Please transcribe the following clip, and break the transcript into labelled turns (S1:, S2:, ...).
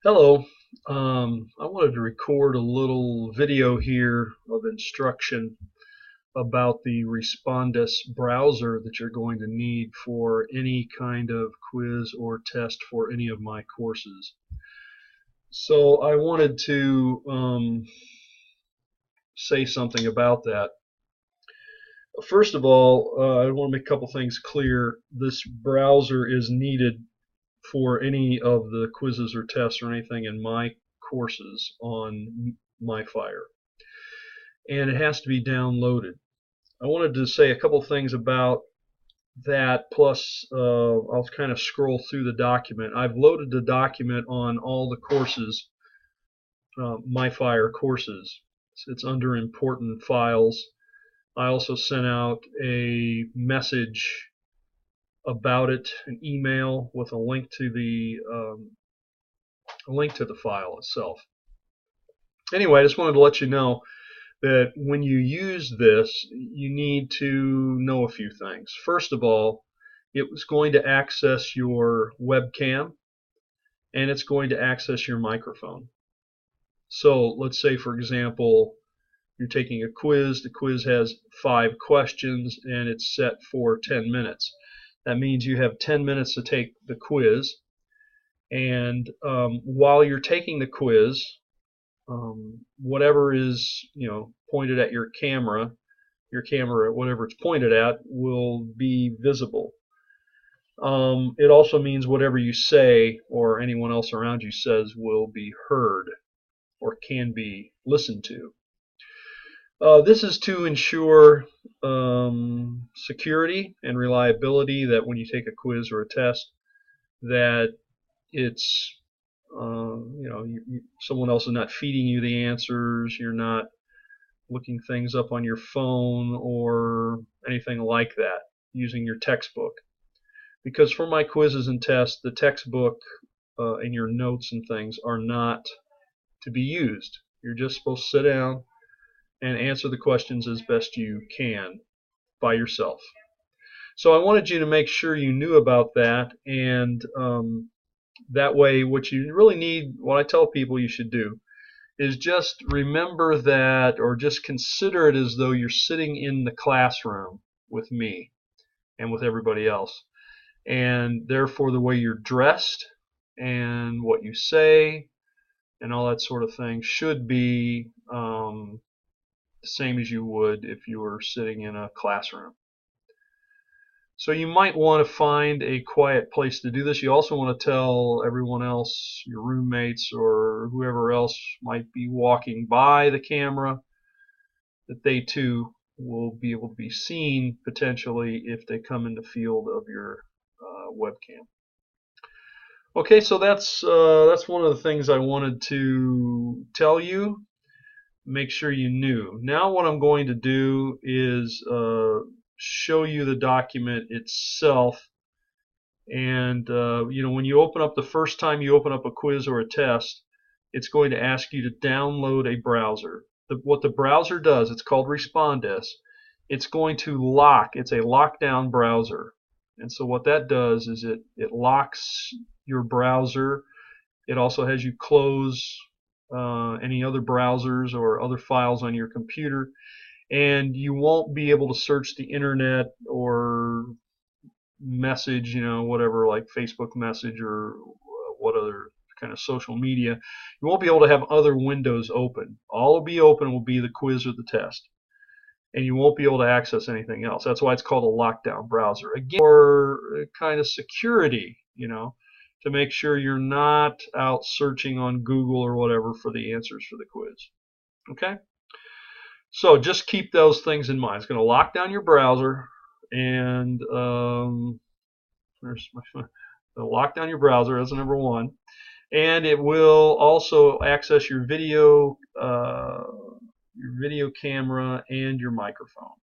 S1: Hello. I wanted to record a little video here of instruction about the Respondus browser that you're going to need for any kind of quiz or test for any of my courses. So I wanted to say something about that. First of all, I want to make a couple things clear. This browser is needed for any of the quizzes or tests or anything in my courses on MyFire, and it has to be downloaded. I wanted to say a couple things about that, plus I'll kind of scroll through the document. I've loaded the document on all the courses, MyFire courses. It's under important files. I also sent out a message about it, an email with a link to the file itself. Anyway, I just wanted to let you know that when you use this, you need to know a few things. First of all, it was going to access your webcam and it's going to access your microphone. So let's say, for example, you're taking a quiz. The quiz has 5 questions and it's set for 10 minutes. That means you have 10 minutes to take the quiz, and while you're taking the quiz, whatever is pointed at your camera, whatever it's pointed at, will be visible. It also means whatever you say or anyone else around you says will be heard or can be listened to. This is to ensure security and reliability, that when you take a quiz or a test, that it's someone else is not feeding you the answers, you're not looking things up on your phone or anything like that using your textbook. Because for my quizzes and tests, the textbook and your notes and things are not to be used. You're just supposed to sit down and answer the questions as best you can by yourself. So I wanted you to make sure you knew about that, and that way what you really need, what I tell people you should do, is just remember that, or just consider it as though you're sitting in the classroom with me and with everybody else. And therefore the way you're dressed and what you say and all that sort of thing should be the same as you would if you were sitting in a classroom. So you might want to find a quiet place to do this. You also want to tell everyone else, your roommates or whoever else might be walking by the camera, that they too will be able to be seen potentially if they come in the field of your webcam. Okay, so that's one of the things I wanted to tell you. Make sure you knew. Now what I'm going to do is show you the document itself, and when you open up, the first time you open up a quiz or a test, it's going to ask you to download a browser. What the browser does, it's called Respondus. It's going to lock. It's a lockdown browser, and so what that does is it locks your browser. It also has you close any other browsers or other files on your computer, and you won't be able to search the internet or message, whatever, like Facebook message or what other kind of social media. You won't be able to have other windows open. All will be open will be the quiz or the test, and you won't be able to access anything else. That's why it's called a lockdown browser. Again, for kind of security, to make sure you're not out searching on Google or whatever for the answers for the quiz. Okay? So just keep those things in mind. It's going to lock down your browser, and lock down your browser. That's number one. And it will also access your video camera and your microphone.